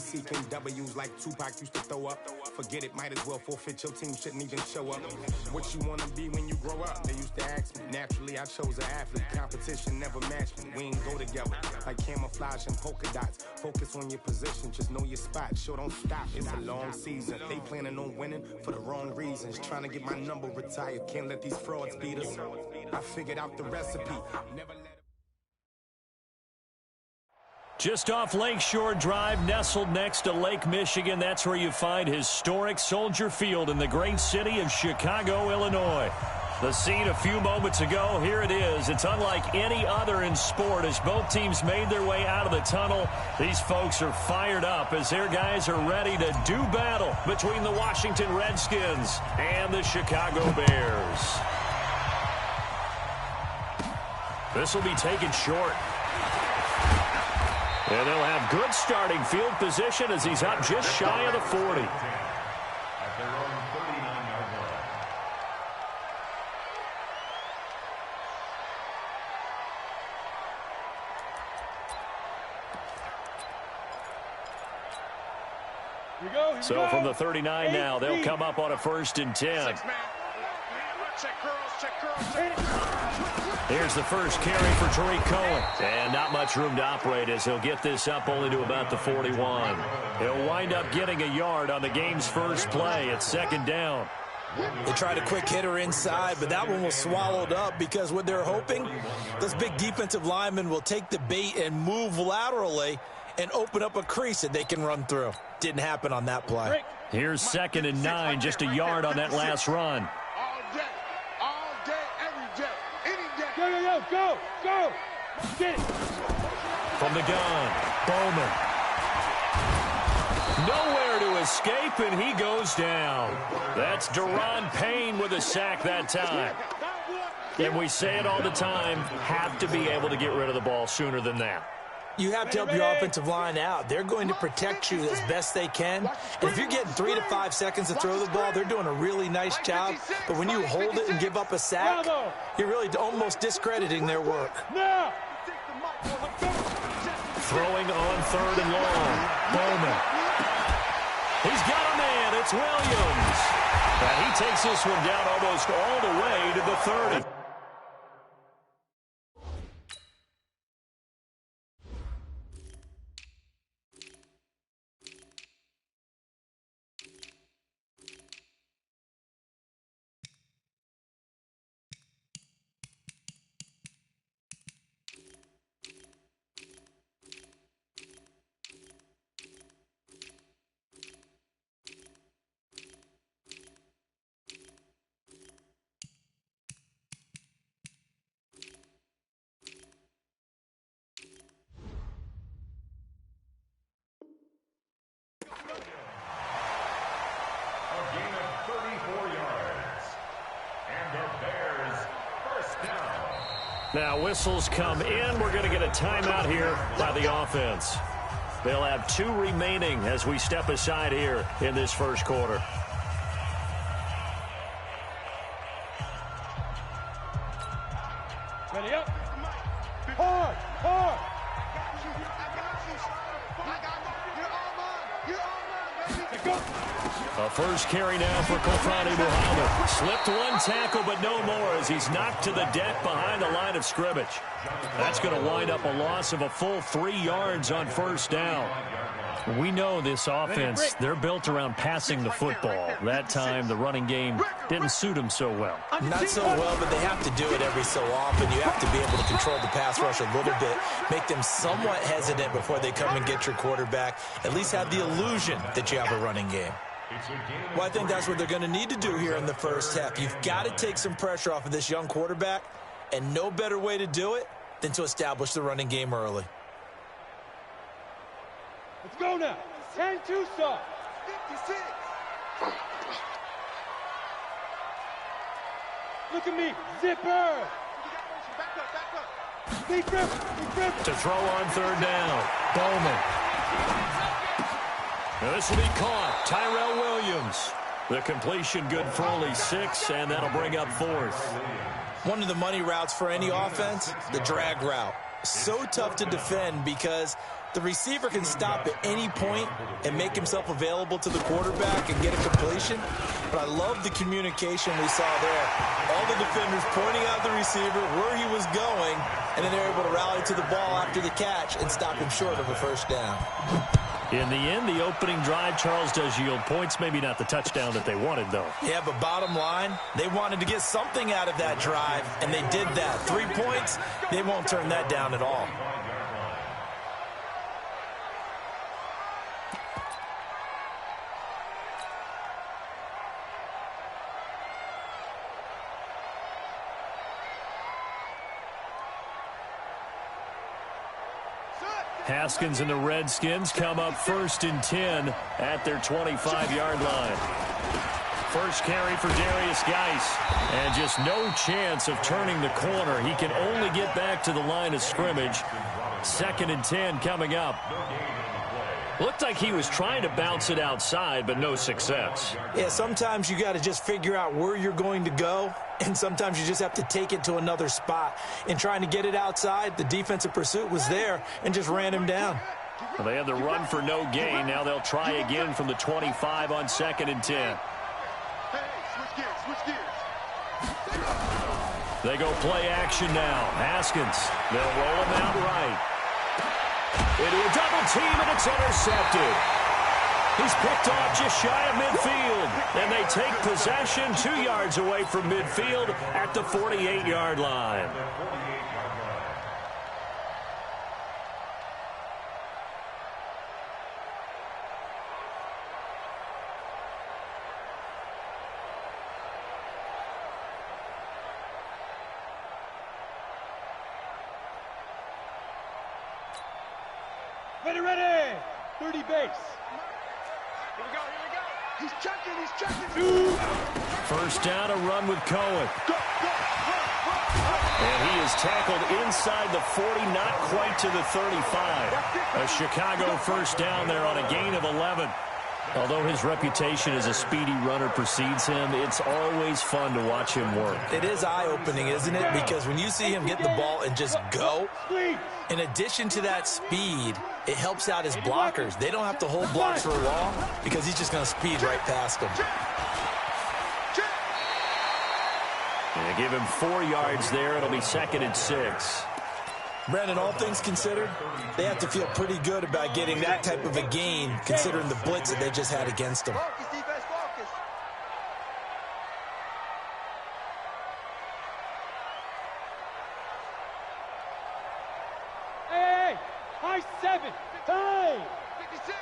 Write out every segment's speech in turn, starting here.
seeking W's like Tupac used to throw up. Forget it, might as well forfeit. Your team shouldn't even show up. What you wanna be when you grow up? They used to ask me. Naturally, I chose an athlete. Competition never matched me. We ain't go together like camouflage and polka dots. Focus on your position, just know your spot. Sure, don't stop. It's a long season. They planning on winning for the wrong reasons. Trying to get my number retired. Can't let these frauds beat us. I figured out the recipe. Never let Just off Lakeshore Drive, nestled next to Lake Michigan. That's where you find historic Soldier Field in the great city of Chicago, Illinois. The scene a few moments ago, here it is. It's unlike any other in sport as both teams made their way out of the tunnel. These folks are fired up as their guys are ready to do battle between the Washington Redskins and the Chicago Bears. This will be taken short. And they'll have good starting field position as he's up just shy of the 40. So from the 39 now, they'll come up on a 1st and 10. Here's the first carry for Tariq Cohen. And not much room to operate as he'll get this up only to about the 41. He'll wind up getting a yard on the game's first play. It's 2nd down. They tried a quick hitter inside, but that one was swallowed up because what they're hoping, those big defensive linemen will take the bait and move laterally and open up a crease that they can run through. Didn't happen on that play. Here's 2nd and 9, just a yard on that last run. Go! Get it! From the gun, Bowman. Nowhere to escape, and he goes down. That's Deron Payne with a sack that time. And we say it all the time, have to be able to get rid of the ball sooner than that. You have to help your offensive line out. They're going to protect you as best they can. And if you're getting 3 to 5 seconds to throw the ball, they're doing a really nice job. But when you hold it and give up a sack, you're really almost discrediting their work. Throwing on 3rd and long. Bowman. He's got a man. It's Williams. And he takes this one down almost all the way to the 30. Now whistles come in. We're going to get a timeout here by the offense. They'll have 2 remaining as we step aside here in this first quarter. Ready up. Hard. A first carry now for Kofani Muhammad. Slipped one tackle, but no more as he's knocked to the deck behind the line of scrimmage. That's going to wind up a loss of a full 3 yards on 1st down. We know this offense, they're built around passing the football. That time, the running game didn't suit them so well. Not so well, but they have to do it every so often. You have to be able to control the pass rush a little bit, make them somewhat hesitant before they come and get your quarterback, at least have the illusion that you have a running game. Well, I think that's what they're going to need to do here in the first half. You've got to take some pressure off of this young quarterback, and no better way to do it than to establish the running game early. Let's go now. 10-2 stop. 56. Look at me. Zipper. Big grip. To throw on 3rd down. Bowman. Now this will be caught. Tyrell Williams. The completion good for only 6, and that'll bring up 4th. One of the money routes for any offense, the drag route. So tough to defend because The receiver can stop at any point and make himself available to the quarterback and get a completion. But I love the communication we saw there. All the defenders pointing out the receiver, where he was going, and then they're able to rally to the ball after the catch and stop him short of a first down. In the end, the opening drive, Charles, does yield points. Maybe not the touchdown that they wanted, though. Yeah, but bottom line, they wanted to get something out of that drive, and they did that. 3 points, they won't turn that down at all. Haskins and the Redskins come up 1st and 10 at their 25-yard line. First carry for Darius Geis, and just no chance of turning the corner. He can only get back to the line of scrimmage. 2nd and 10 coming up. Looked like he was trying to bounce it outside, but no success. Yeah, sometimes you got to just figure out where you're going to go, and sometimes you just have to take it to another spot. In trying to get it outside, the defensive pursuit was there and just ran him down. Well, they had the run for no gain. Now they'll try again from the 25 on 2nd and 10. They go play action now. Haskins, they'll roll him out right. Into a double team, and it's intercepted. He's picked off just shy of midfield, and they take possession 2 yards away from midfield at the 48-yard line. Ready. 30 base. Here we go. He's checking. First down, a run with Cohen. And he is tackled inside the 40, not quite to the 35. A Chicago first down there on a gain of 11. Although his reputation as a speedy runner precedes him, it's always fun to watch him work. It is eye-opening, isn't it? Because when you see him get the ball and just go, in addition to that speed, it helps out his blockers. They don't have to hold blocks for long because he's just going to speed right past them. They give him 4 yards there. It'll be 2nd and 6. Brandon, all things considered, they have to feel pretty good about getting that type of a gain considering the blitz that they just had against them. Hey, high 7, time. 56.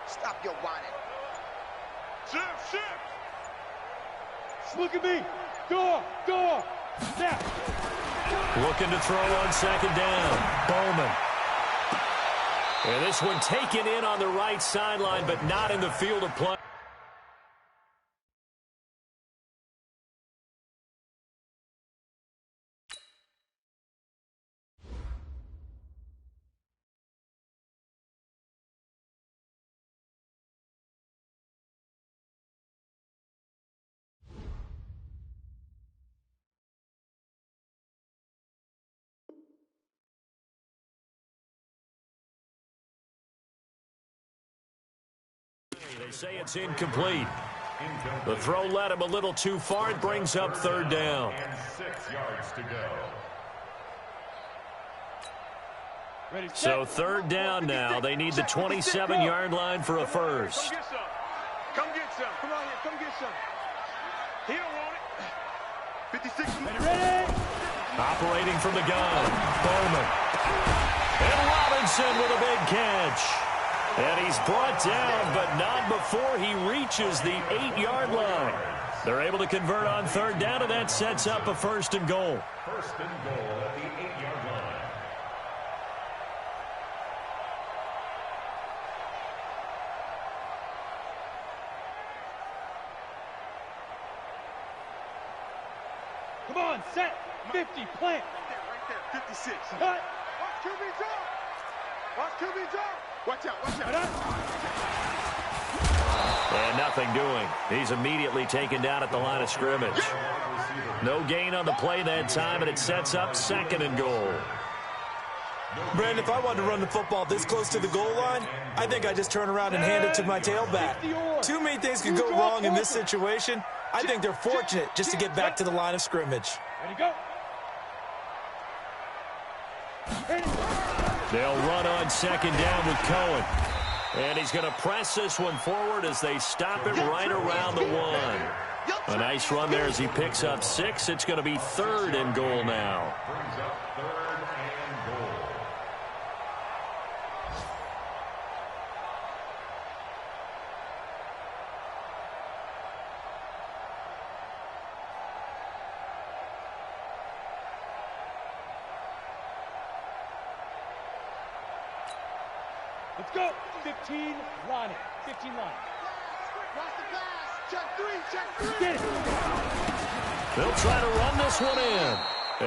Stop your whining. Shift. Look at me. Door. Snap. Looking to throw on 2nd down. Bowman. And this one taken in on the right sideline, but not in the field of play. They say it's incomplete. The throw led him a little too far. It brings up 3rd down. And 6 yards to go. So 3rd down now. They need the 27-yard line for a first. Come get some. Come on here. Come get some. He don't want it. 56. Ready. Operating from the gun. Bowman. And Robinson with a big catch. And he's brought down, but not before he reaches the 8-yard line. They're able to convert on 3rd down, and that sets up a 1st and goal. 1st and goal at the 8-yard line. Come on, set. 50, plant. Right there, 56. Cut. Watch QB drop. Watch QB drop. Watch out. And nothing doing. He's immediately taken down at the line of scrimmage. No gain on the play that time, and it sets up 2nd and goal. Brandon, if I wanted to run the football this close to the goal line, I think I just turn around and hand it to my tailback. Too many things could go wrong in this situation. I think they're fortunate just to get back to the line of scrimmage. Ready, go. They'll run on second down with Cohen. And he's going to press this one forward as they stop it right around the 1. A nice run there as he picks up 6. It's going to be 3rd and goal now. Brings up 3rd and goal. Let's go. 15 line it. 15 line. Cross the pass. Check 3. Check 3. Get it. They'll try to run this one in.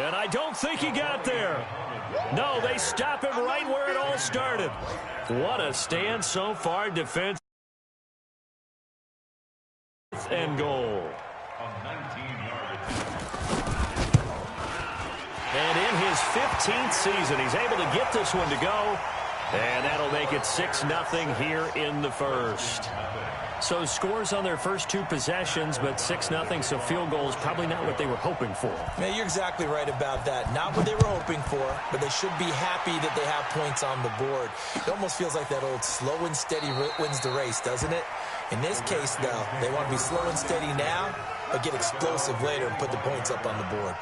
And I don't think he got there. No, they stop him right where it all started. What a stand so far, defense and goal. A 19-yard And in his 15th season, he's able to get this one to go. And that'll make it 6-0 here in the first. So scores on their first 2 possessions, but 6-0, so field goals probably not what they were hoping for. Yeah, you're exactly right about that. Not what they were hoping for, but they should be happy that they have points on the board. It almost feels like that old slow and steady wins the race, doesn't it? In this case, though, they want to be slow and steady now, but get explosive later and put the points up on the board.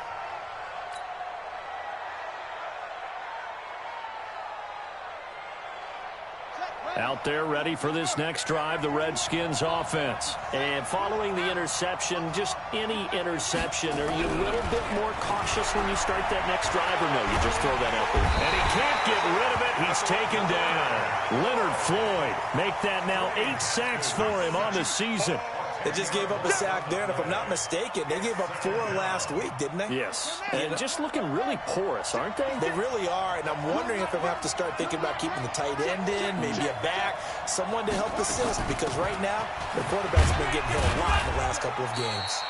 Out there ready for this next drive, the Redskins offense. And following the interception, just any interception, are you a little bit more cautious when you start that next drive, or no, you just throw that out there? And he can't get rid of it. He's taken down. Leonard Floyd make that now 8 sacks for him on the season. They just gave up a sack there, and if I'm not mistaken, they gave up 4 last week, didn't they? Yes. And just looking really porous, aren't they? They really are, and I'm wondering if they'll have to start thinking about keeping the tight end in, maybe a back, someone to help assist, because right now, the quarterback's been getting hit a lot in the last couple of games.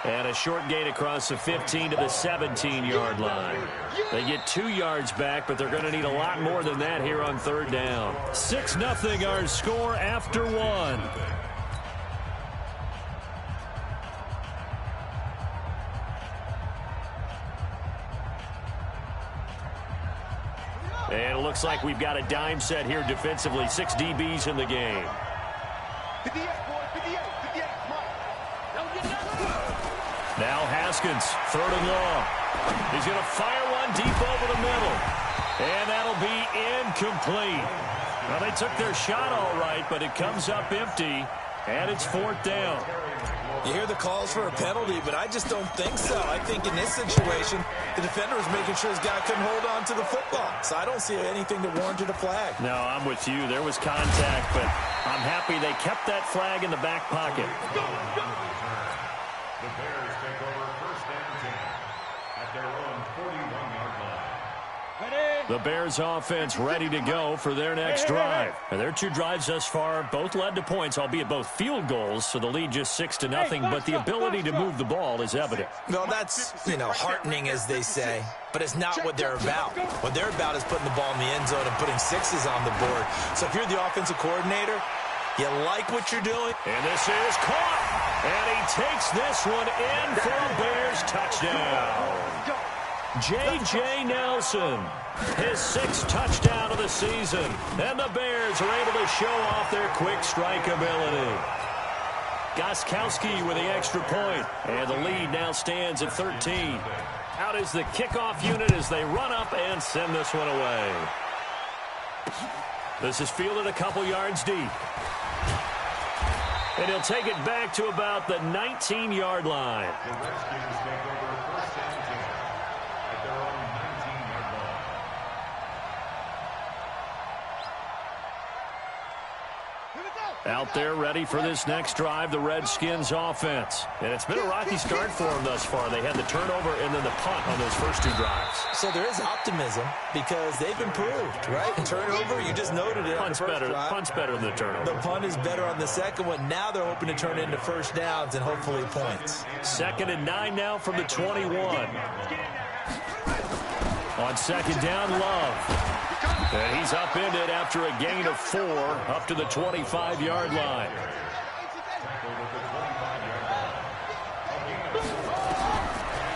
And a short gain across the 15 to the 17-yard line. They get 2 yards back, but they're going to need a lot more than that here on 3rd down. 6-0 our score after 1. And it looks like we've got a dime set here defensively. 6 DBs in the game. 58, boy. 58. 58. Now Haskins, 3rd and long. He's going to fire one deep over the middle. And that'll be incomplete. Well, they took their shot all right, but it comes up empty. And it's 4th down. You hear the calls for a penalty, but I just don't think so. I think in this situation, the defender was making sure his guy couldn't hold on to the football. So I don't see anything that warranted a flag. No, I'm with you. There was contact, but I'm happy they kept that flag in the back pocket. The Bears take over 1st and 10 at their own 41-yard line. The Bears offense ready to go for their next drive. And their 2 drives thus far both led to points, albeit both field goals, so the lead just 6-0, but the ability to move the ball is evident. Well, that's, heartening, as they say, but it's not what they're about. What they're about is putting the ball in the end zone and putting 6s on the board. So if you're the offensive coordinator, you like what you're doing. And this is caught. And he takes this one in for a Bears touchdown. J.J. Nelson, his 6th touchdown of the season. And the Bears are able to show off their quick strike ability. Gostkowski with the extra point. And the lead now stands at 13. Out is the kickoff unit as they run up and send this one away. This is fielded a couple yards deep. And he'll take it back to about the 19-yard line. The Redskins take over 1st and 10 at their own 19-yard line. Out there ready for this next drive, the Redskins offense. And it's been a rocky start for them thus far. They had the turnover and then the punt on those first 2 drives. So there is optimism because they've improved, right? Turnover, you just noted it. Punt's better than the turnover. The punt is better on the second one. Now they're hoping to turn it into 1st downs and hopefully points. 2nd and 9 now from the 21. On second down, Love. And he's upended after a gain of 4 up to the 25-yard line.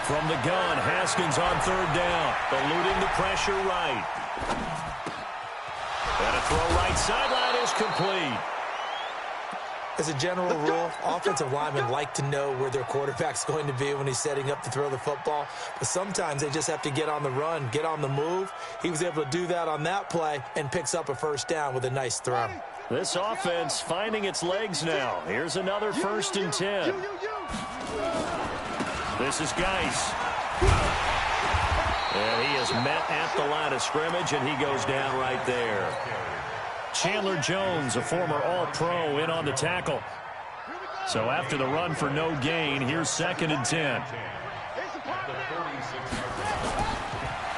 From the gun, Haskins on third down, eluding the pressure right. And a throw right sideline is complete. As a general rule, offensive linemen like to know where their quarterback's going to be when he's setting up to throw the football. But sometimes they just have to get on the run, get on the move. He was able to do that on that play and picks up a first down with a nice throw. This offense finding its legs now. Here's another 1st and 10. This is Geis. And he is met at the line of scrimmage, and he goes down right there. Chandler Jones, a former All-Pro, in on the tackle. So after the run for no gain, here's 2nd and 10.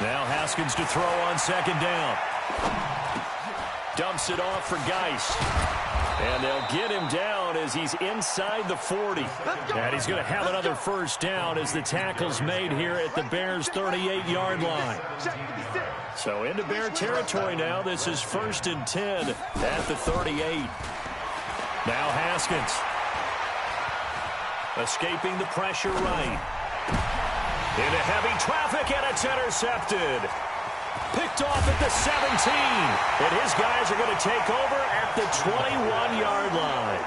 Now Haskins to throw on 2nd down. Dumps it off for Geis. And they'll get him down as he's inside the 40. And he's going to have another first down as the tackle's made here at the Bears' 38-yard line. So into Bear territory now. This is 1st and 10 at the 38. Now Haskins. Escaping the pressure right. Into heavy traffic, and it's intercepted. Picked off at the 17. And his guys are going to take over at the 21-yard line.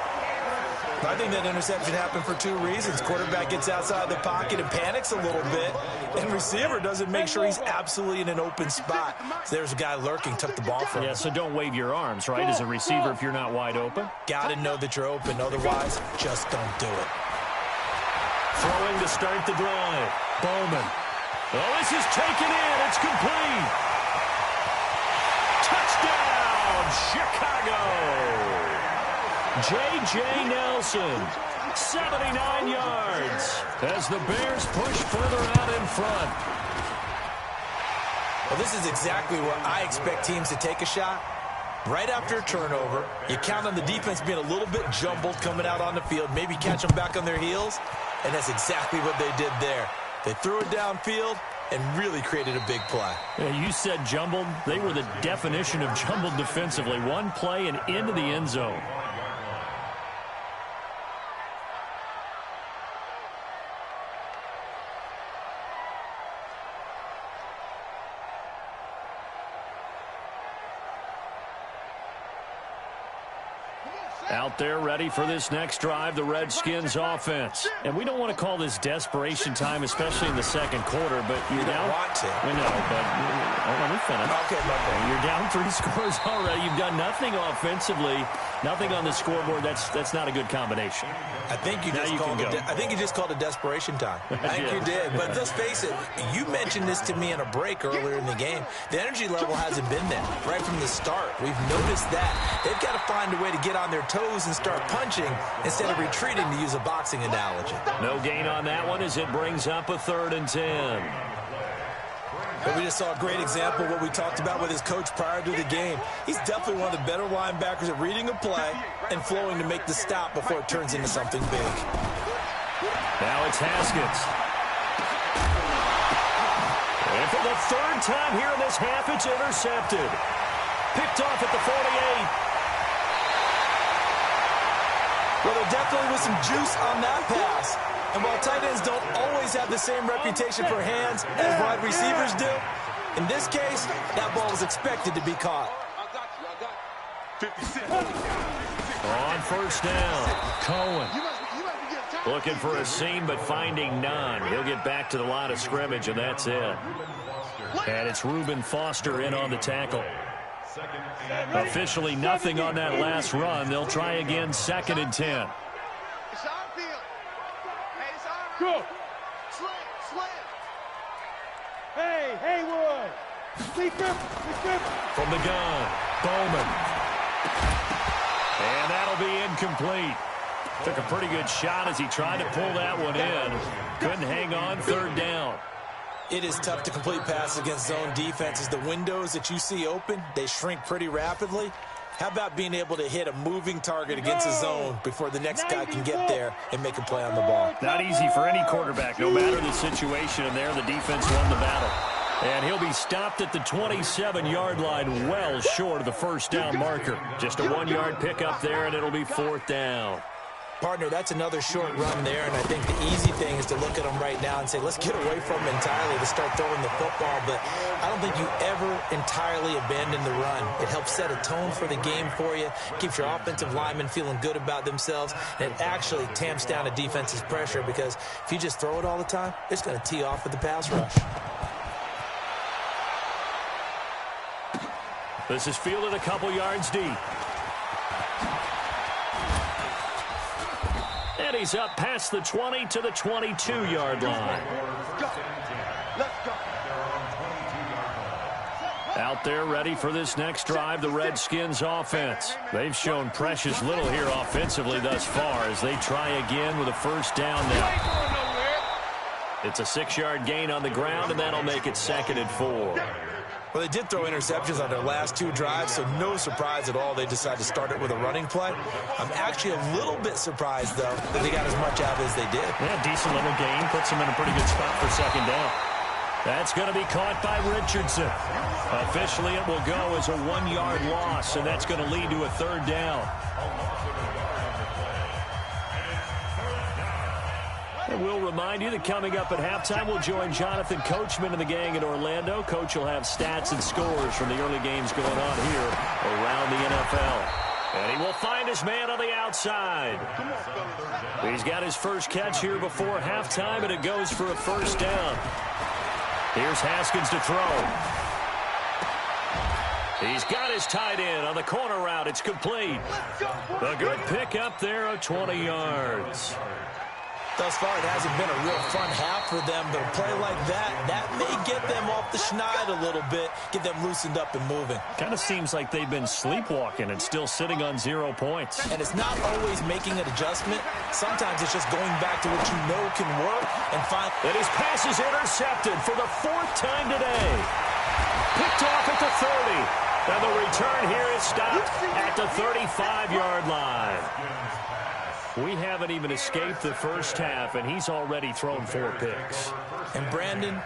I think that interception happened for 2 reasons. Quarterback gets outside the pocket and panics a little bit, and receiver doesn't make sure he's absolutely in an open spot. So there's a guy lurking, took the ball from him. Yeah, so don't wave your arms, right, as a receiver if you're not wide open. Got to know that you're open. Otherwise, just don't do it. Throwing to start the drive. Bowman. Oh, this is taken in. It's complete. Touchdown, Chicago. J.J. Nelson, 79 yards, as the Bears push further out in front. Well, this is exactly where I expect teams to take a shot. Right after a turnover, you count on the defense being a little bit jumbled coming out on the field, maybe catch them back on their heels, and that's exactly what they did there. They threw it downfield and really created a big play. Yeah, you said jumbled. They were the definition of jumbled defensively. One play and into the end zone. Out there ready for this next drive, the Redskins offense. And we don't want to call this desperation time, especially in the second quarter, but you're down. Want to. We know, but let me finish. Okay, you're down 3 scores already. You've done nothing offensively, nothing on the scoreboard. That's not a good combination. I think you just called it desperation time. I think you did. But let's face it, you mentioned this to me in a break earlier in the game. The energy level hasn't been there right from the start. We've noticed that. They've got to find a way to get on their toes and start punching instead of retreating, to use a boxing analogy. No gain on that one as it brings up a 3rd and 10. But we just saw a great example of what we talked about with his coach prior to the game. He's definitely one of the better linebackers at reading a play and flowing to make the stop before it turns into something big. Now it's Haskins. And for the 3rd time here in this half, it's intercepted. Picked off at the 48. Well, there definitely was some juice on that pass. And while tight ends don't always have the same reputation for hands as wide receivers do, in this case, that ball was expected to be caught. On 1st down, Cohen. Looking for a seam, but finding none. He'll get back to the line of scrimmage, and that's it. And it's Reuben Foster in on the tackle. Officially nothing on that last run. They'll try again, 2nd and 10. Go. Slant. Hey, Haywood. From the gun, Bowman. And that'll be incomplete. Took a pretty good shot as he tried to pull that one in. Couldn't hang on, 3rd down. It is tough to complete passes against zone defenses. The windows that you see open, they shrink pretty rapidly. How about being able to hit a moving target against a zone before the next guy can get there and make a play on the ball? Not easy for any quarterback, no matter the situation, and there the defense won the battle. And he'll be stopped at the 27-yard line, well short of the first down marker. Just a 1-yard pickup there, and it'll be 4th down. Partner, that's another short run there, and I think the easy thing is to look at them right now and say, let's get away from them entirely to start throwing the football. But I don't think you ever entirely abandon the run. It helps set a tone for the game for you, keeps your offensive linemen feeling good about themselves, and it actually tamps down a defense's pressure because if you just throw it all the time, it's going to tee off with the pass rush. This is fielded a couple yards deep. And he's up past the 20 to the 22-yard line. Out there ready for this next drive, the Redskins offense. They've shown precious little here offensively thus far as they try again with a first down now. It's a 6-yard gain on the ground, and that'll make it 2nd and 4. Well, they did throw interceptions on their last 2 drives, so no surprise at all they decided to start it with a running play. I'm actually a little bit surprised, though, that they got as much out as they did. Yeah, decent little gain. Puts them in a pretty good spot for 2nd down. That's going to be caught by Richardson. Officially, it will go as a 1-yard loss, and that's going to lead to a 3rd down. And we'll remind you that coming up at halftime, we'll join Jonathan Coachman and the gang in Orlando. Coach will have stats and scores from the early games going on here around the NFL. And he will find his man on the outside. He's got his first catch here before halftime, and it goes for a first down. Here's Haskins to throw. He's got his tight end on the corner route. It's complete. A good pick up there of 20 yards. Thus far, it hasn't been a real fun half for them, but a play like that may get them off the schneid a little bit, get them loosened up and moving. Kind of seems like they've been sleepwalking and still sitting on 0 points. And it's not always making an adjustment. Sometimes it's just going back to what you know can work and find. And his pass is intercepted for the 4th time today. Picked off at the 30. And the return here is stopped at the 35-yard line. We haven't even escaped the first half, and he's already thrown 4 picks. And Brandon,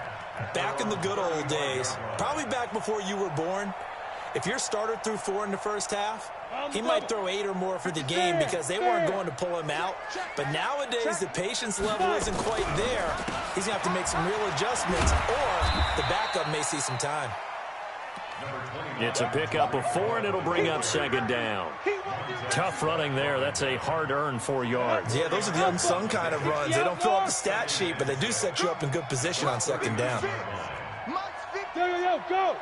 back in the good old days, probably back before you were born, if your starter threw 4 in the first half, he might throw 8 or more for the game because they weren't going to pull him out. But nowadays, the patience level isn't quite there. He's going to have to make some real adjustments, or the backup may see some time. It's a pickup of 4, and it'll bring up 2nd down. Tough running there. That's a hard-earned 4 yards. Yeah, those are the unsung kind of runs. They don't fill up the stat sheet, but they do set you up in good position on 2nd down. Go,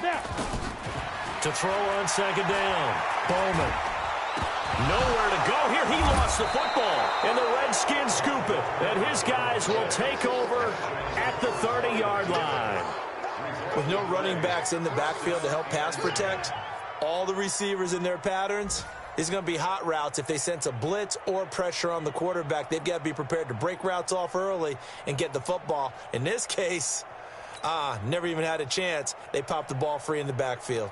now. To throw on 2nd down. Bowman. Nowhere to go here. He lost the football, and the Redskins scoop it. And his guys will take over at the 30-yard line. With no running backs in the backfield to help pass protect, all the receivers in their patterns, it's going to be hot routes. If they sense a blitz or pressure on the quarterback, they've got to be prepared to break routes off early and get the football. In this case, never even had a chance. They popped the ball free in the backfield.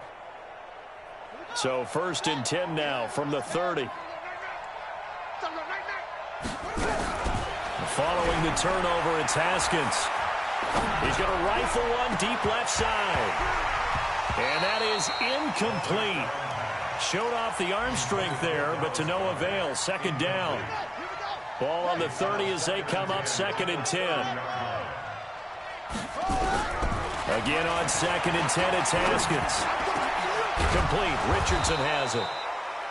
So 1st and 10 now from the 30. Following the turnover, it's Haskins. He's going to rifle one deep left side. And that is incomplete. Showed off the arm strength there, but to no avail. 2nd down. Ball on the 30 as they come up 2nd and 10. Again on 2nd and 10, it's Haskins. Complete. Richardson has it.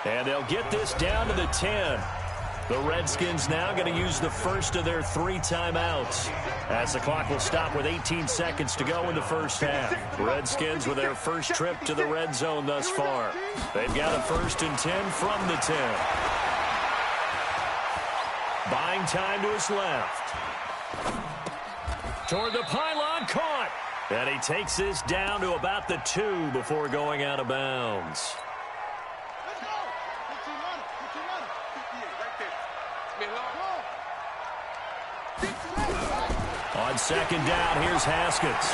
And they'll get this down to the 10. The Redskins now going to use the first of their 3 timeouts as the clock will stop with 18 seconds to go in the first half. Redskins with their first trip to the red zone thus far. They've got a 1st and 10 from the 10. Buying time to his left. Toward the pylon, caught. And he takes this down to about the 2 before going out of bounds. On 2nd down, here's Haskins.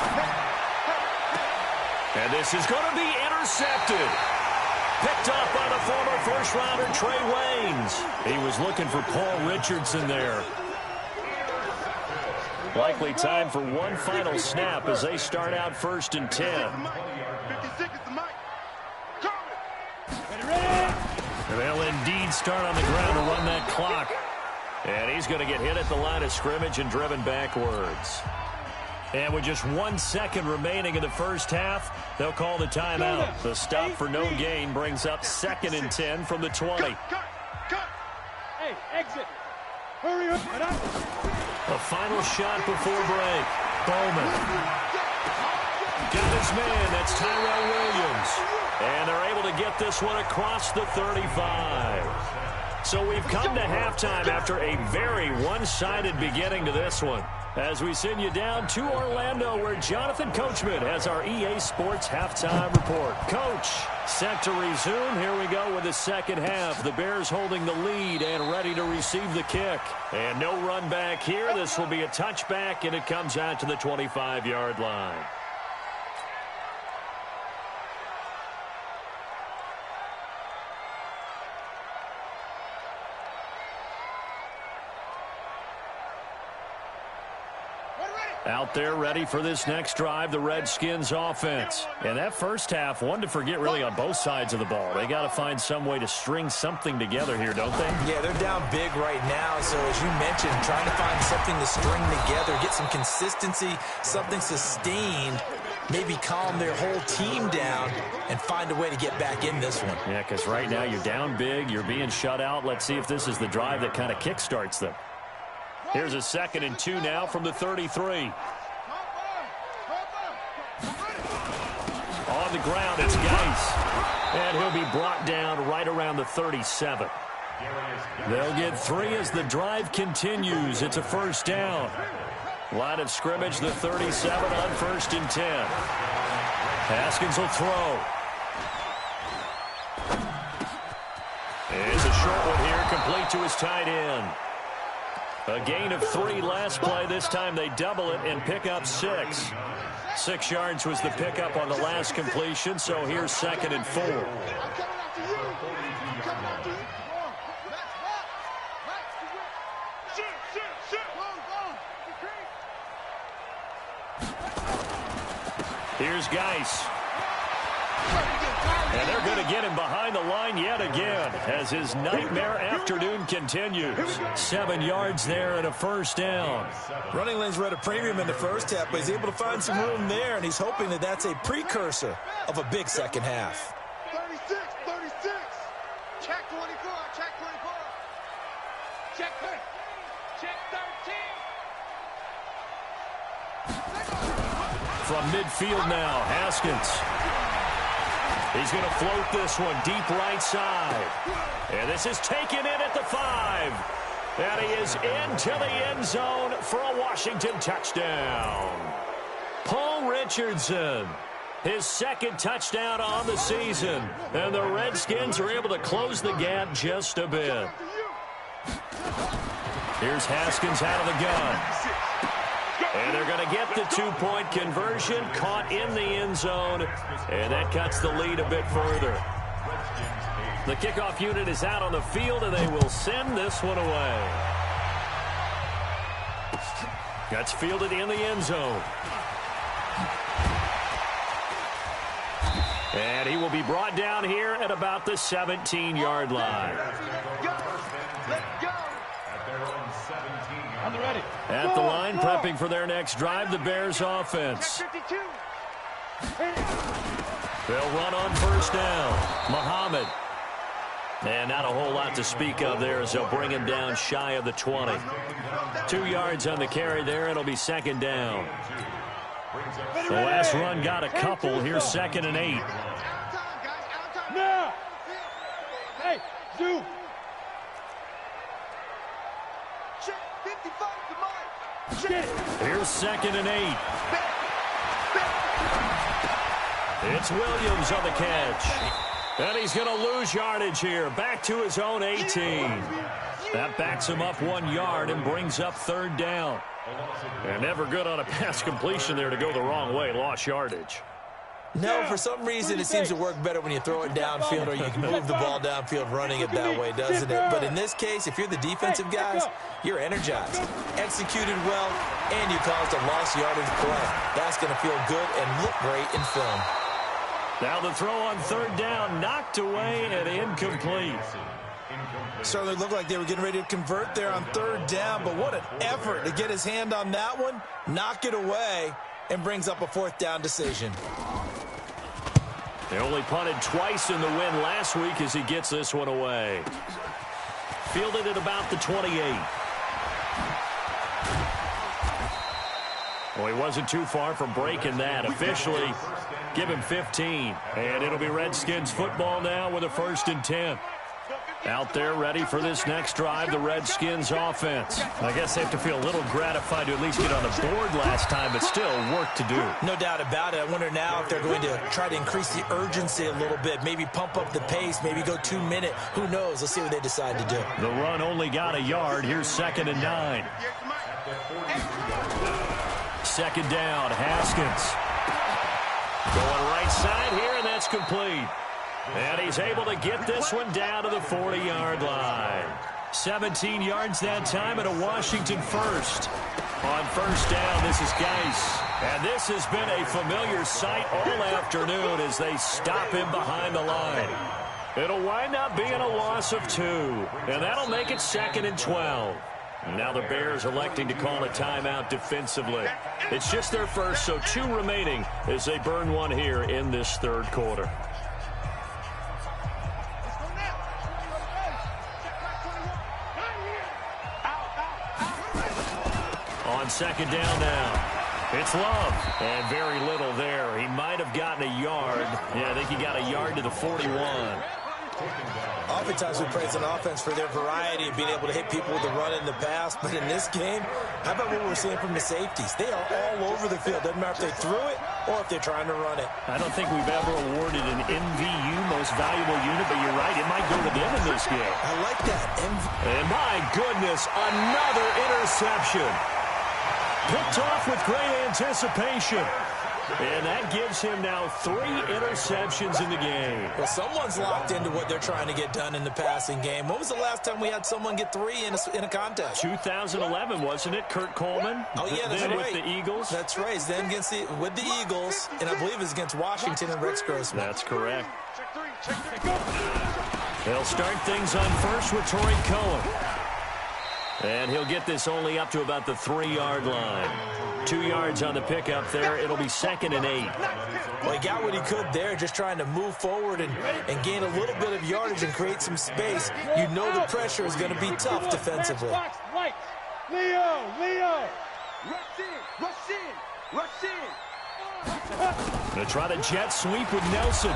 And this is going to be intercepted. Picked up by the former first-rounder Trey Waynes. He was looking for Paul Richardson there. Likely time for one final snap as they start out 1st and 10. 56 is the mic. Coming. And they'll indeed start on the ground to run that clock. And he's going to get hit at the line of scrimmage and driven backwards. And with just 1 second remaining in the first half, they'll call the timeout. The stop for no gain brings up 2nd and 10 from the 20. Cut. Hey, exit. Hurry up. A final shot before break. Bowman. Got his man. That's Jrealwhobetter Williams. And they're able to get this one across the 35. So we've come to halftime after a very one-sided beginning to this one. As we send you down to Orlando, where Jonathan Coachman has our EA Sports halftime report. Coach, set to resume. Here we go with the second half. The Bears holding the lead and ready to receive the kick. And no run back here. This will be a touchback, and it comes out to the 25-yard line. Out there ready for this next drive, the Redskins offense. And that first half, one to forget really on both sides of the ball. They got to find some way to string something together here, don't they? Yeah, they're down big right now. So as you mentioned, trying to find something to string together, get some consistency, something sustained, maybe calm their whole team down and find a way to get back in this one. Yeah, because right now you're down big, you're being shut out. Let's see if this is the drive that kind of kickstarts them. Here's a 2nd and 2 now from the 33. On the ground, it's Geis. And he'll be brought down right around the 37. They'll get 3 as the drive continues. It's a 1st down. Line of scrimmage, the 37 on 1st and 10. Haskins will throw. It's a short one here, complete to his tight end. A gain of 3 last play. This time they double it and pick up 6. 6 yards was the pickup on the last completion, so here's 2nd and 4. Here's Geis. And they're going to get him behind the line yet again as his nightmare afternoon continues. 7 yards there and a 1st down. Running lanes were at a premium in the first half, but he's able to find some room there, and he's hoping that that's a precursor of a big second half. 36. Check 24. Check 24. Check 30. Check 13. From midfield now, Haskins. He's going to float this one deep right side. And this is taken in at the 5. And he is into the end zone for a Washington touchdown. Paul Richardson, his 2nd touchdown on the season. And the Redskins are able to close the gap just a bit. Here's Haskins out of the gun. And they're going to get the 2-point conversion, caught in the end zone, and that cuts the lead a bit further. The kickoff unit is out on the field, and they will send this one away. That's fielded in the end zone. And he will be brought down here at about the 17-yard line. At the line, prepping for their next drive, the Bears offense. They'll run on 1st down. Muhammad. And not a whole lot to speak of there as they'll bring him down shy of the 20. 2 yards on the carry there. It'll be 2nd down. The last run got a couple. Here's 2nd and 8. Now! Hey, Zoo! Here's 2nd and 8. It's Williams on the catch. And he's going to lose yardage here. Back to his own 18. That backs him up 1 yard and brings up 3rd down. And never good on a pass completion there to go the wrong way. Lost yardage. No, for some reason it seems to work better when you throw it downfield or you can move the ball downfield running it that way, doesn't it? But in this case, if you're the defensive guys, you're energized, executed well, and you caused a lost yardage play. That's going to feel good and look great in film. Now the throw on third down, knocked away and incomplete. Certainly looked like they were getting ready to convert there on third down, but what an effort to get his hand on that one, knock it away, and brings up a fourth down decision. They only punted twice in the win last week as he gets this one away. Fielded at about the 28. Well, he wasn't too far from breaking that. Officially, give him 15. And it'll be Redskins football now with a 1st and 10. Out there ready for this next drive, the Redskins offense. I guess they have to feel a little gratified to at least get on the board last time, but still work to do. No doubt about it. I wonder now if they're going to try to increase the urgency a little bit, maybe pump up the pace, maybe go 2 minute. Who knows? Let's see what they decide to do. The run only got a yard. Here's 2nd and 9. 2nd down, Haskins. Going right side here, and that's complete. And he's able to get this one down to the 40-yard line. 17 yards that time and a Washington first. On 1st down, this is Geis. And this has been a familiar sight all afternoon as they stop him behind the line. It'll wind up being a loss of 2. And that'll make it 2nd and 12. Now the Bears electing to call a timeout defensively. It's just their first, so 2 remaining as they burn one here in this 3rd quarter. On 2nd down now. It's Love. And very little there. He might have gotten a yard. Yeah, I think he got a yard to the 41. Oftentimes we praise an offense for their variety of being able to hit people with the run in the pass. But in this game, how about what we're seeing from the safeties? They are all over the field. Doesn't matter if they threw it or if they're trying to run it. I don't think we've ever awarded an MVU, most valuable unit, but you're right. It might go to them in this game. I like that. And my goodness, another interception. Picked off with great anticipation. And that gives him now 3 interceptions in the game. Well, someone's locked into what they're trying to get done in the passing game. When was the last time we had someone get 3 in a contest? 2011, wasn't it? Kurt Coleman? Oh, yeah, that's then right. With the Eagles? That's right. Then with the Eagles, and I believe it's against Washington and Rex Grossman. That's correct. They'll start things on first with Torrey Cohen. And he'll get this only up to about the 3-yard line. 2 yards on the pickup there. It'll be 2nd and 8. Well, he got what he could there, just trying to move forward and gain a little bit of yardage and create some space. You know the pressure is going to be tough defensively. Leo! Rush in! Going to try to jet sweep with Nelson.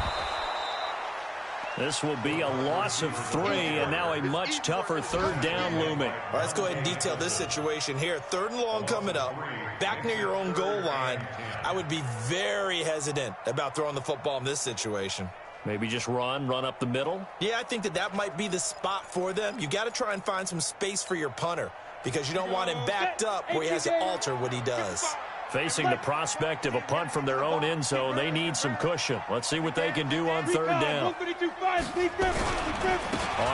This will be a loss of 3, and now a much tougher 3rd down looming. All right, let's go ahead and detail this situation here. 3rd and long coming up, back near your own goal line. I would be very hesitant about throwing the football in this situation. Maybe just run up the middle? Yeah, I think that might be the spot for them. You got to try and find some space for your punter because you don't want him backed up where he has to alter what he does. Facing the prospect of a punt from their own end zone, they need some cushion. Let's see what they can do on 3rd down. On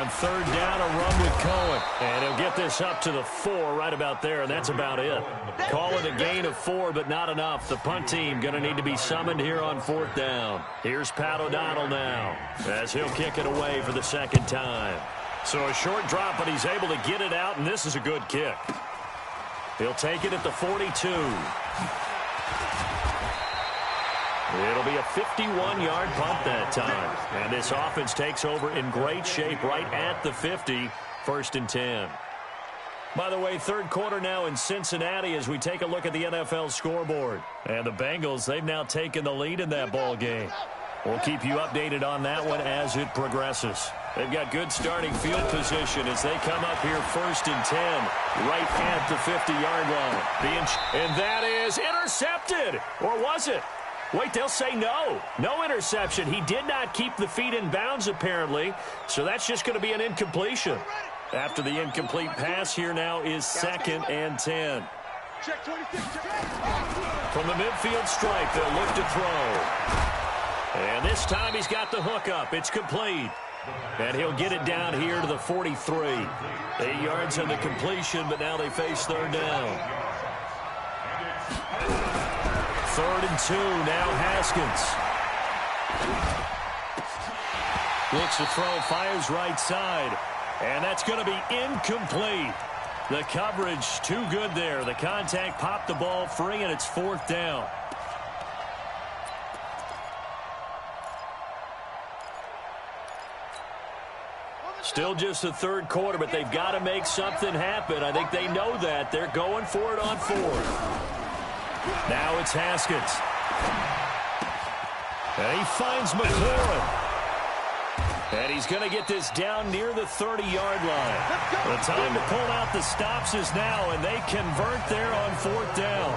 3rd down, a run with Cohen. And he'll get this up to the 4 right about there, and that's about it. Call it a gain of 4, but not enough. The punt team going to need to be summoned here on 4th down. Here's Pat O'Donnell now as he'll kick it away for the 2nd time. So a short drop, but he's able to get it out, and this is a good kick. He'll take it at the 42. It'll be a 51-yard punt that time. And this offense takes over in great shape right at the 50, 1st and 10. By the way, 3rd quarter now in Cincinnati as we take a look at the NFL scoreboard. And the Bengals, they've now taken the lead in that ball game. We'll keep you updated on that one as it progresses. They've got good starting field position as they come up here 1st and 10, right at the 50-yard line. And that is intercepted. Or was it? Wait, they'll say no. No interception. He did not keep the feet in bounds, apparently. So that's just going to be an incompletion. After the incomplete pass, here now is 2nd and 10. From the midfield stripe, they'll look to throw. And this time he's got the hook up. It's complete. And he'll get it down here to the 43. 8 yards on the completion, but now they face third down. 3rd and 2, now Haskins. Looks to throw, fires right side. And that's going to be incomplete. The coverage too good there. The contact popped the ball free, and it's 4th down. Still just the 3rd quarter, but they've got to make something happen. I think they know that. They're going for it on 4th. Now it's Haskins. And he finds McLaurin. And he's going to get this down near the 30-yard line. The time to pull out the stops is now, and they convert there on 4th down.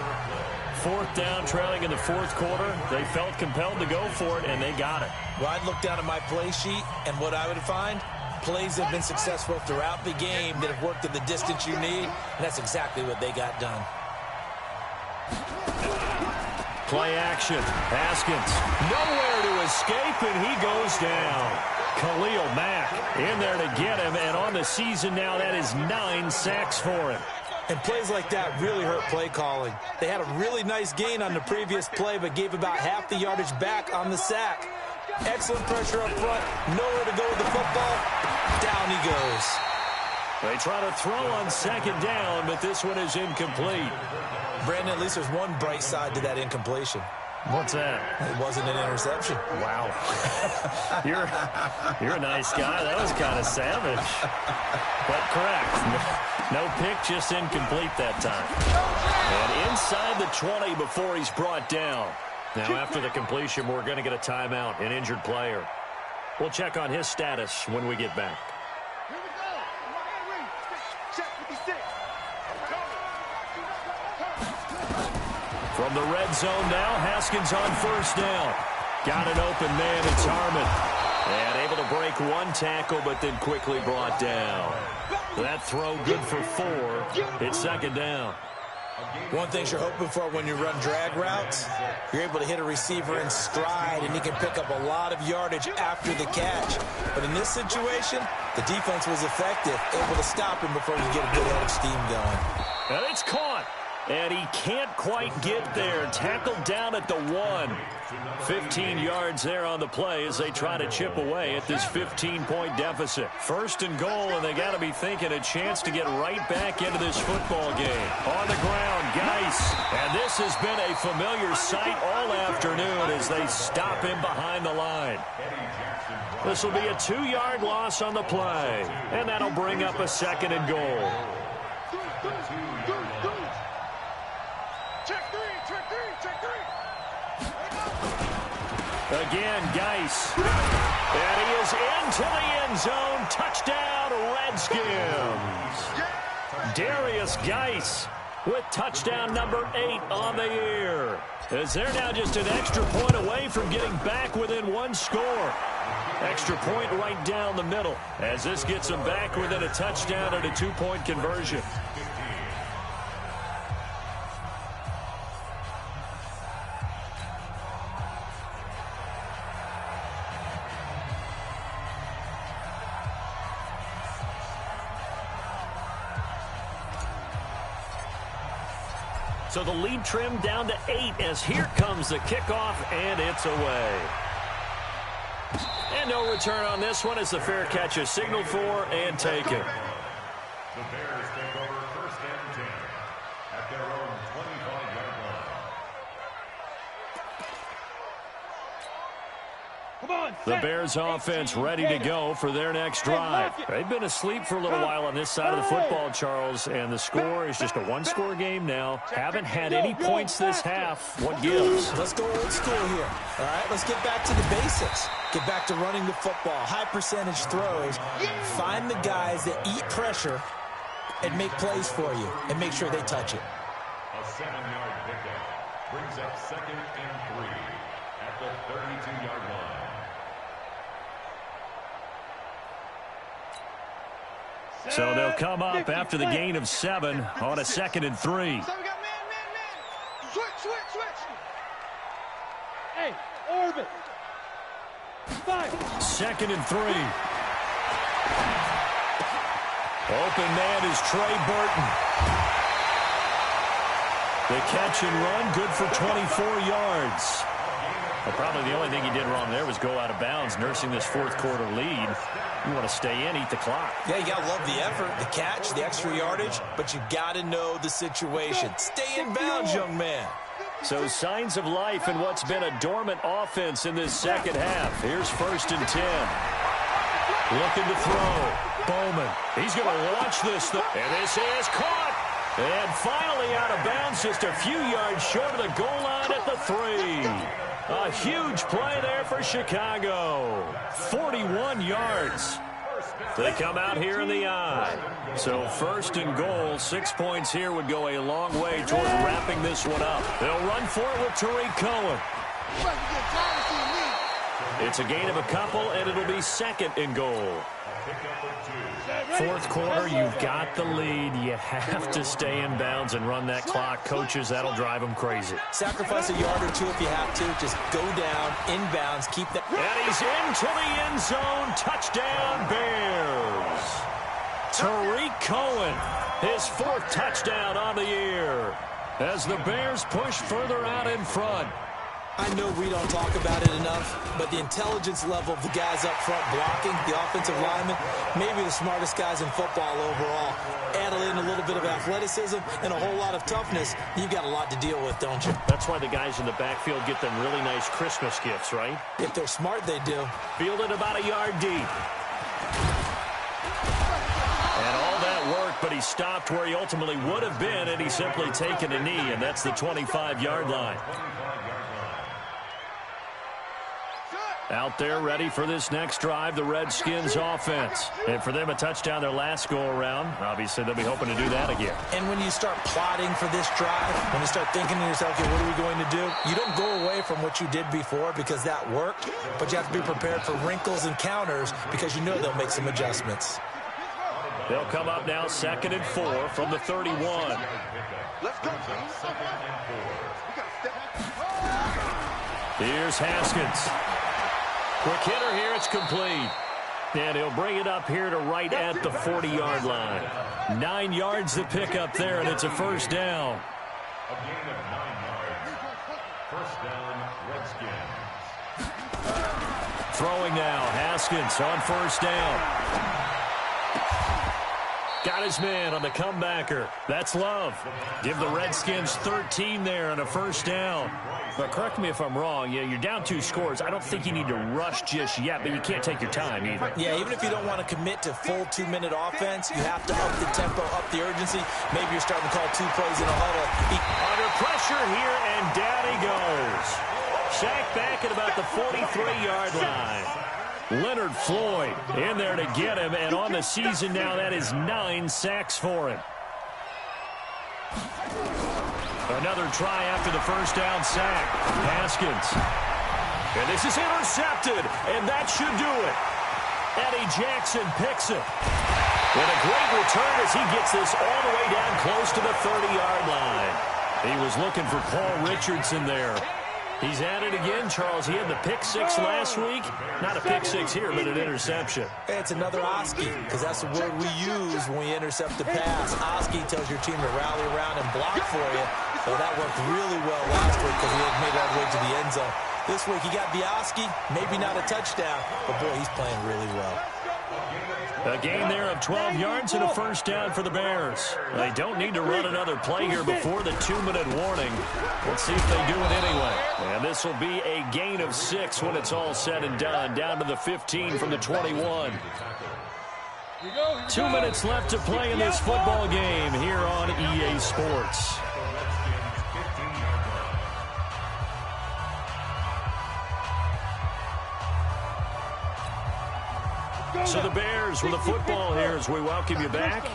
4th down, trailing in the 4th quarter. They felt compelled to go for it, and they got it. Well, I'd look down at my play sheet, and what I would find, plays have been successful throughout the game that have worked at the distance you need, and that's exactly what they got done. Play action. Haskins nowhere to escape, and he goes down. Khalil Mack in there to get him, and on the season now, that is 9 sacks for him. And plays like that really hurt play calling. They had a really nice gain on the previous play, but gave about half the yardage back on the sack. Excellent pressure up front. Nowhere to go with the football. Down he goes. They try to throw on 2nd down, but this one is incomplete. Brandon, at least there's one bright side to that incompletion. What's that? It wasn't an interception. Wow. You're a nice guy. That was kind of savage. But correct. No pick, just incomplete that time. And inside the 20 before he's brought down. Now, after the completion, we're going to get a timeout, an injured player. We'll check on his status when we get back. Here we go. Check 56. From the red zone now, Haskins on 1st down. Got an open man, it's Harmon. And able to break one tackle, but then quickly brought down. That throw good for 4. It's 2nd down. One thing you're hoping for when you run drag routes, you're able to hit a receiver in stride, and he can pick up a lot of yardage after the catch. But in this situation, the defense was effective, able to stop him before he could get a good head of steam going. And it's caught. And he can't quite get there. Tackled down at the 1. 15 yards there on the play as they try to chip away at this 15-point deficit. 1st and goal, and they got to be thinking a chance to get right back into this football game. On the ground, Geis. And this has been a familiar sight all afternoon as they stop him behind the line. This will be a 2-yard loss on the play, and that'll bring up a 2nd and goal. Again, Geis. And he is into the end zone. Touchdown, Redskins. Darius Geis with touchdown number 8 on the year. As they're now just an extra point away from getting back within 1 score. Extra point right down the middle as this gets them back within a touchdown and a 2-point conversion. So the lead trimmed down to 8 as here comes the kickoff, and it's away. And no return on this one as the fair catch is signaled for and taken. The Bears take over 1st and 10 at their own 25-yard line. Come on, The Bears offense ready to go for their next drive. They've been asleep for a little while on this side of the football, Charles, and the score is just a 1-score game now. Haven't had any points this half. What gives? Let's go old school here. All right, let's get back to the basics. Get back to running the football, high percentage throws. Find the guys that eat pressure and make plays for you and make sure they touch it. A 7-yard pickup brings up 2nd and 3 at the 32-yard line. So they'll come up after the gain of 7 on a 2nd and 3. So we got man. Switch. Hey, Orbit. 2nd and 3. Open man is Trey Burton. The catch and run, good for 24 yards. Well, probably the only thing he did wrong there was go out of bounds, nursing this fourth-quarter lead. You want to stay in, eat the clock. Yeah, you got to love the effort, the catch, the extra yardage, but you got to know the situation. Stay in bounds, young man. So signs of life in what's been a dormant offense in this second half. Here's 1st and 10. Looking to throw. Bowman. He's going to launch this thing. And this is caught. And finally out of bounds, just a few yards short of the goal line at the 3. A huge play there for Chicago. 41 yards. They come out here in the eye. So 1st and goal, 6 points here would go a long way toward wrapping this one up. They'll run for it with Tariq Cohen. It's a gain of a couple, and it'll be 2nd and goal. 4th quarter, you've got the lead. You have to stay in bounds and run that clock. Coaches, that'll drive them crazy. Sacrifice a yard or two if you have to. Just go down, in bounds, keep that. And he's into the end zone. Touchdown, Bears. Tariq Cohen, his 4th touchdown on the year, as the Bears push further out in front. I know we don't talk about it enough, but the intelligence level of the guys up front blocking, the offensive linemen, maybe the smartest guys in football overall. Add in a little bit of athleticism and a whole lot of toughness, you've got a lot to deal with, don't you? That's why the guys in the backfield get them really nice Christmas gifts, right? If they're smart, they do. Fielded about a yard deep. And all that work, but he stopped where he ultimately would have been, and he's simply taken a knee, and that's the 25-yard line. Out there ready for this next drive, the Redskins offense. And for them, a touchdown their last go-around. Obviously, they'll be hoping to do that again. And when you start plotting for this drive, when you start thinking to yourself, okay, what are we going to do? You don't go away from what you did before because that worked, but you have to be prepared for wrinkles and counters because you know they'll make some adjustments. They'll come up now 2nd and 4 from the 31. Let's go. Here's Haskins. Quick hitter here, it's complete. And he'll bring it up here to right at the 40-yard line. 9 yards to pick up there, and it's a 1st down. A gain of 9 yards. 1st down, Redskins. Throwing now, Haskins on 1st down. Got his man on the comebacker. That's Love. Give the Redskins 13 there on a 1st down. But correct me if I'm wrong. Yeah, you're down 2 scores. I don't think you need to rush just yet, but you can't take your time either. Yeah, even if you don't want to commit to full 2-minute offense, you have to up the tempo, up the urgency. Maybe you're starting to call 2 plays in a huddle. Under pressure here, and down he goes. Sacked back at about the 43-yard line. Leonard Floyd in there to get him, and on the season now, that is 9 sacks for him. Another try after the 1st down sack. Haskins. And this is intercepted, and that should do it. Eddie Jackson picks it. And a great return as he gets this all the way down close to the 30-yard line. He was looking for Paul Richardson there. He's at it again, Charles. He had the pick-6 last week. Not a pick-6 here, but an interception. It's another Oski, because that's the word we use when we intercept the pass. Oski tells your team to rally around and block for you. So that worked really well last week because he had made it all the way to the end zone. This week he got the Oski, maybe not a touchdown, but boy, he's playing really well. A gain there of 12 yards and a 1st down for the Bears. They don't need to run another play here before the 2-minute warning. Let's see if they do it anyway. And this will be a gain of 6 when it's all said and done. Down to the 15 from the 21. 2 minutes left to play in this football game here on EA Sports. So the Bears with the football here as we welcome you back.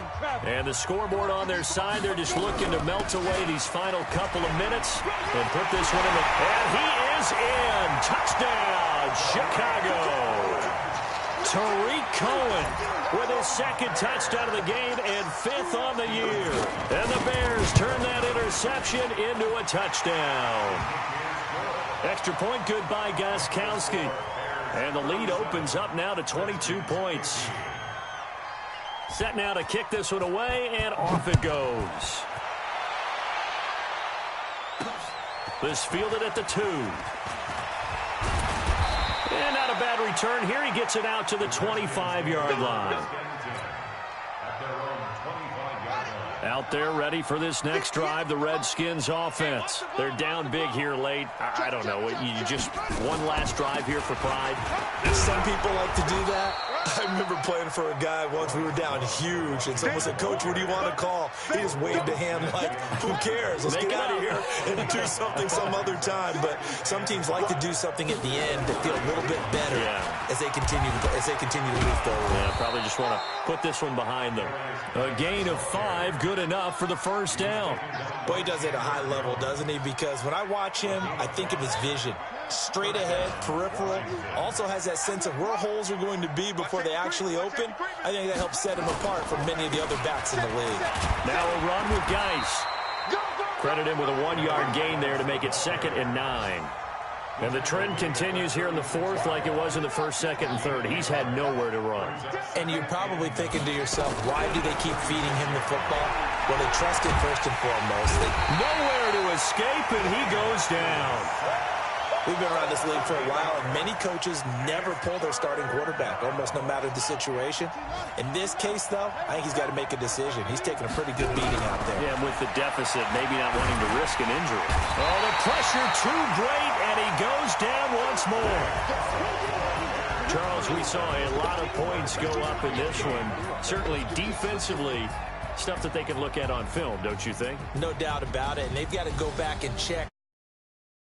And the scoreboard on their side, they're just looking to melt away these final couple of minutes and put this one in the... And he is in! Touchdown, Chicago! Tariq Cohen with his 2nd touchdown of the game and 5th on the year. And the Bears turn that interception into a touchdown. Extra point, good by Gostkowski. And the lead opens up now to 22 points. Set now to kick this one away, and off it goes. This fielded at the 2. And not a bad return here. He gets it out to the 25-yard line. Out there ready for this next drive, the Redskins offense. They're down big here late. I don't know. You just one last drive here for pride. Some people like to do that. I remember playing for a guy once. We were down huge, and someone said, "Coach, what do you want to call?" He just waved a hand like, "Who cares? Let's get out of here and do something some other time." But some teams like to do something at the end to feel a little bit better as they continue to move forward. Yeah, probably just want to put this one behind them. A gain of 5, good enough for the first down. Boy, he does it at a high level, doesn't he? Because when I watch him, I think of his vision. Straight ahead, peripheral, also has that sense of where holes are going to be before they actually open. I think that helps set him apart from many of the other backs in the league. Now a run with Geis. Credit him with a 1-yard gain there to make it 2nd and 9. And the trend continues here in the 4th like it was in the 1st, 2nd, and 3rd. He's had nowhere to run. And you're probably thinking to yourself, why do they keep feeding him the football? Well, they trust him first and foremost. Nowhere to escape, and he goes down. We've been around this league for a while, and many coaches never pull their starting quarterback, almost no matter the situation. In this case, though, I think he's got to make a decision. He's taking a pretty good beating out there. Yeah, and with the deficit, maybe not wanting to risk an injury. Oh, the pressure too great, and he goes down once more. Charles, we saw a lot of points go up in this one. Certainly defensively, stuff that they can look at on film, don't you think? No doubt about it, and they've got to go back and check